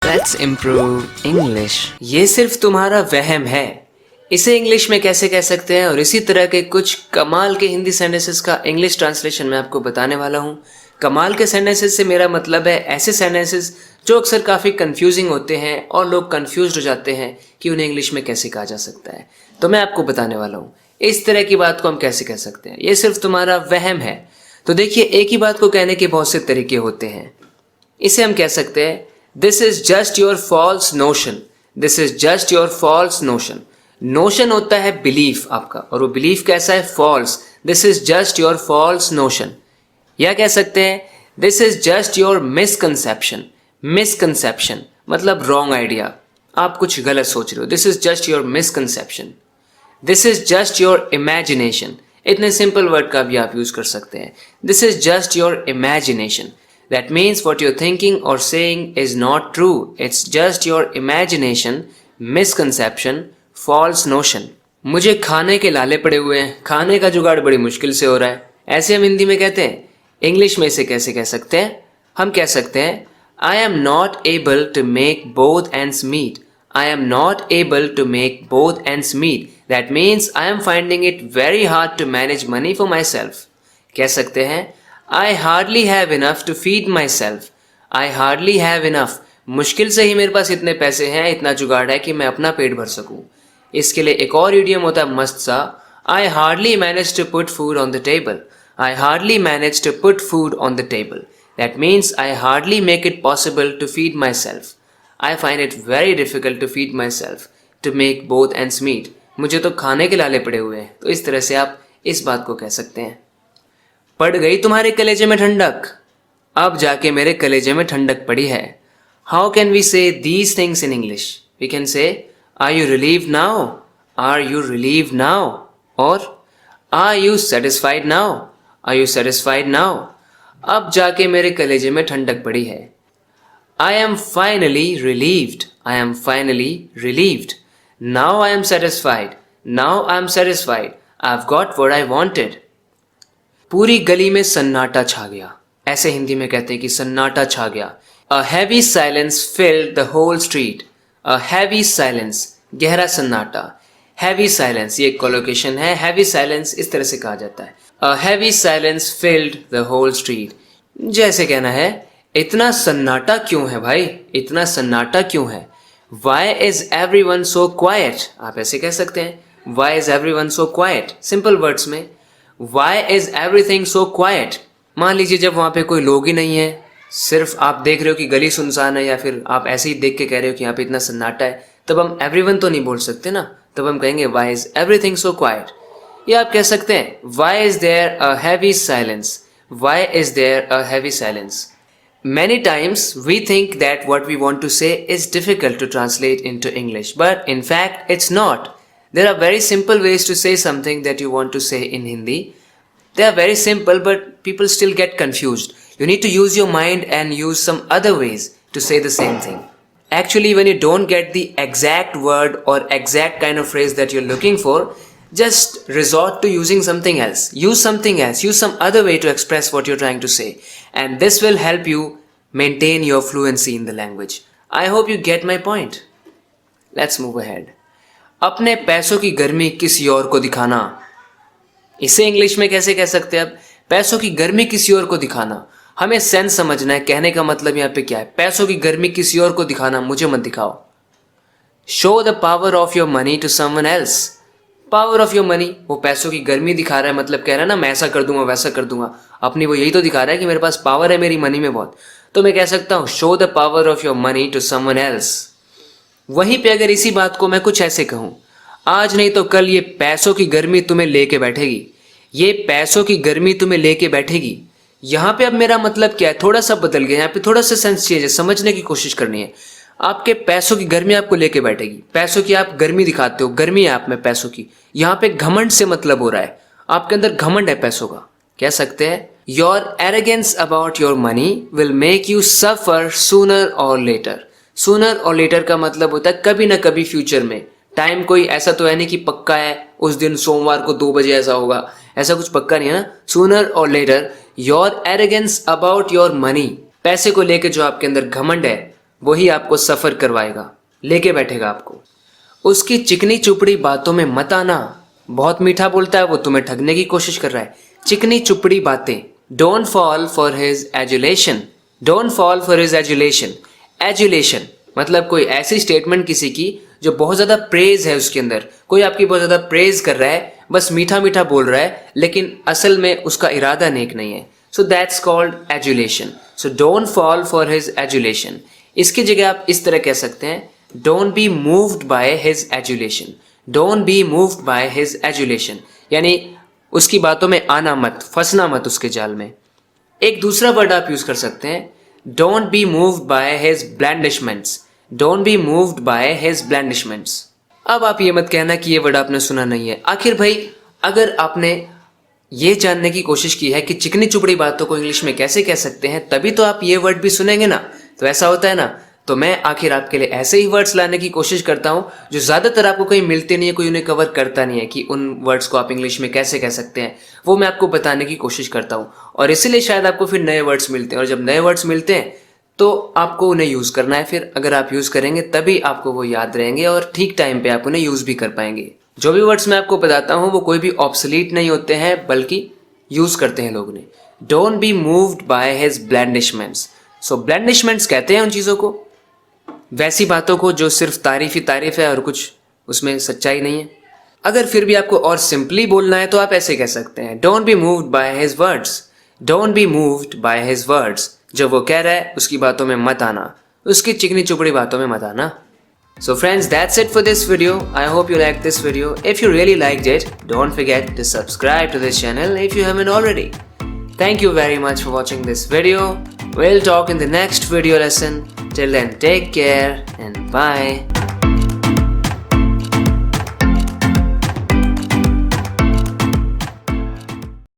Let's improve English. ये सिर्फ तुम्हारा वहम है, इसे इंग्लिश में कैसे कह सकते हैं, और इसी तरह के कुछ कमाल के हिंदी सेंटेंसेस का इंग्लिश ट्रांसलेशन मैं आपको बताने वाला हूँ। कमाल के सेंटेंसेस से मेरा मतलब है ऐसे सेंटेंसेस जो अक्सर काफ़ी कंफ्यूजिंग होते हैं और लोग कंफ्यूज हो जाते हैं कि उन्हें इंग्लिश में कैसे कहा जा सकता है। तो मैं आपको बताने वाला हूँ इस तरह की बात को हम कैसे कह सकते हैं। ये सिर्फ तुम्हारा वहम है। तो देखिए, एक ही बात को कहने के बहुत से तरीके होते हैं। इसे हम कह सकते हैं this is just your false notion. This is just your false notion. Notion होता है बिलीफ आपका, और वो बिलीफ कैसा है? False. This is just your false notion. या कह सकते हैं this is just your misconception. Misconception मतलब रॉन्ग आइडिया, आप कुछ गलत सोच रहे हो। This is just your misconception. This is just your imagination. इतने सिंपल वर्ड का भी आप यूज कर सकते हैं। This is just your imagination. That means what you're thinking or saying is not true. It's just your imagination, misconception, false notion. मुझे खाने के लाले पड़े हुए हैं, खाने का जुगाड़ बड़ी मुश्किल से हो रहा है, ऐसे हम हिंदी में कहते हैं। इंग्लिश में इसे कैसे कह सकते हैं? हम कह सकते हैं I am not able to make both ends meet. I am not able to make both ends meet. That means I am finding it very hard to manage money for myself. कह सकते हैं I hardly have enough to feed myself. I hardly have enough. मुश्किल से ही मेरे पास इतने पैसे हैं, इतना जुगाड़ है कि मैं अपना पेट भर सकूं। इसके लिए एक और इडियम होता है मस्त सा, I hardly manage to put food on the table. I hardly manage to put food on the table. That means I hardly make it possible to feed myself. I find it very difficult to feed myself, to make both ends meet. मुझे तो खाने के लाले पड़े हुए हैं। तो इस तरह से आप इस बात को कह सकते हैं। पड़ गई तुम्हारे कलेजे में ठंडक, अब जाके मेरे कलेजे में ठंडक पड़ी है। How can we say these things in English? We can say are you relieve now? Are you relieve now? और are you satisfied now? Are you satisfied now? अब जाके मेरे कलेजे में ठंडक पड़ी है। I am finally relieved. I am finally relieved. Now I am satisfied. Now I am satisfied. I have got what I wanted. पूरी गली में सन्नाटा छा गया, ऐसे हिंदी में कहते हैं कि सन्नाटा छा गया। A heavy silence filled the whole street. A heavy silence, गहरा सन्नाटा। हैवी साइलेंस ये कोलोकेशन है, हैवी साइलेंस इस तरह से कहा जाता है। A heavy silence filled the whole street. जैसे कहना है इतना सन्नाटा क्यों है भाई, इतना सन्नाटा क्यों है। Why is everyone so quiet? आप ऐसे कह सकते हैं why is everyone so quiet. Simple words में Why is everything so quiet? मान लीजिए जब वहाँ पे कोई लोग ही नहीं है, सिर्फ आप देख रहे हो कि गली सुनसान है, या फिर आप ऐसे ही देख के कह रहे हो कि यहाँ पे इतना सन्नाटा है, तब हम everyone तो नहीं बोल सकते ना, तब हम कहेंगे Why is everything so quiet? या आप कह सकते हैं Why is there a heavy silence? Why is there a heavy silence? Many times we think that what we want to say is difficult to translate into English, but in fact it's not. There are very simple ways to say something that you want to say in Hindi. They are very simple, but people still get confused. You need to use your mind and use some other ways to say the same thing. Actually, when you don't get the exact word or exact kind of phrase that you're looking for, just resort to using something else. Use something else. Use some other way to express what you're trying to say. And this will help you maintain your fluency in the language. I hope you get my point. Let's move ahead. अपने पैसों की गर्मी किसी और को दिखाना। इसे English में कैसे कह सकते हैं? अब पैसों की गर्मी किसी और को दिखाना, हमें सेंस समझना है। कहने का मतलब यहाँ पे क्या है? पैसों की गर्मी किसी और को दिखाना, मुझे मत दिखाओ। Show the power of your money to someone else. Power of your money, वो पैसों की गर्मी दिखा रहा है, मतलब कह रहा है ना मैं ऐसा कर दूंगा वैसा कर दूंगा। अपनी वो यही तो दिखा रहा है कि मेरे पास पावर है मेरी मनी में बहुत। तो मैं कह सकता हूँ show the power of your money to someone else. वहीं पे अगर इसी बात को मैं कुछ ऐसे कहूं, आज नहीं तो कल ये पैसों की गर्मी तुम्हें लेके बैठेगी। ये पैसों की गर्मी तुम्हें लेके बैठेगी। यहाँ पे अब मेरा मतलब क्या है? थोड़ा सा बदल गया, यहाँ पे थोड़ा सा सेंस चेंज है, समझने की कोशिश करनी है। आपके पैसों की गर्मी आपको लेके बैठेगी। पैसों की आप गर्मी दिखाते हो, गर्मी है आप में पैसों की। यहाँ पे घमंड से मतलब हो रहा है, आपके अंदर घमंड है पैसों का। कह सकते हैं your arrogance about your money will make you suffer sooner और लेटर। सूनर और लेटर का मतलब होता है कभी ना कभी फ्यूचर में। टाइम कोई ऐसा तो है नहीं कि पक्का है उस दिन सोमवार को 2 बजे ऐसा होगा, ऐसा कुछ पक्का नहीं है ना। सूनर और later your arrogance about your money, पैसे को लेकर जो आपके अंदर घमंड है वही आपको सफ़र करवाएगा, लेके बैठेगा आपको। उसकी चिकनी चुपड़ी बातों में मत आना। बहुत मीठा बोलता है, वो तुम्हें ठगने की कोशिश कर रहा है। चिकनी चुपड़ी बातें। Don't fall for his adulation. Don't fall for his adulation. Adulation मतलब कोई ऐसी स्टेटमेंट किसी की जो बहुत ज़्यादा प्रेज है उसके अंदर। कोई आपकी बहुत ज़्यादा प्रेज कर रहा है, बस मीठा मीठा बोल रहा है, लेकिन असल में उसका इरादा नेक नहीं है। So that's called adulation. So don't fall for his adulation. इसकी जगह आप इस तरह कह सकते हैं, don't be moved by his adulation. Don't be moved by his adulation यानी उसकी बातों में आना मत, फंसना मत उसके जाल में। एक दूसरा वर्ड आप यूज कर सकते हैं, don't be moved by his blandishments. Don't be moved by his blandishments. अब आप ये मत कहना कि ये वर्ड आपने सुना नहीं है। आखिर भाई, अगर आपने ये जानने की कोशिश की है कि चिकनी चुपड़ी बातों को इंग्लिश में कैसे कह सकते हैं, तभी तो आप ये वर्ड भी सुनेंगे ना। तो ऐसा होता है ना, तो मैं आखिर आपके लिए ऐसे ही वर्ड्स लाने की कोशिश करता हूँ जो ज़्यादातर आपको कहीं मिलते नहीं है, कोई उन्हें कवर करता नहीं है कि उन वर्ड्स को आप इंग्लिश में कैसे कह सकते हैं। वो मैं आपको बताने की कोशिश करता हूँ, और इसीलिए शायद आपको फिर नए वर्ड्स मिलते हैं। और जब नए वर्ड्स मिलते हैं तो आपको उन्हें यूज़ करना है। फिर अगर आप यूज़ करेंगे तभी आपको वो याद रहेंगे और ठीक टाइम पे आप उन्हें यूज़ भी कर पाएंगे। जो भी वर्ड्स मैं आपको बताता हूँ वो कोई भी ऑब्सोलीट नहीं होते हैं, बल्कि यूज़ करते हैं लोग उन्हें। Don't be moved by his blandishments. So blandishments कहते हैं उन चीज़ों को, वैसी बातों को जो सिर्फ तारीफ ही तारीफ है और कुछ उसमें सच्चाई नहीं है। अगर फिर भी आपको और सिंपली बोलना है तो आप ऐसे कह सकते हैं, don't be moved by his words. Don't be moved by his words. जो वो कह रहा है उसकी बातों में मत आना, उसकी चिकनी चुपड़ी बातों में मत आना। So friends, that's it for this video. I hope you liked this video. If you really liked it, don't forget to subscribe to this channel if you haven't already. Thank you very much for watching this video. We'll talk in the next video lesson. Till then, take care and bye.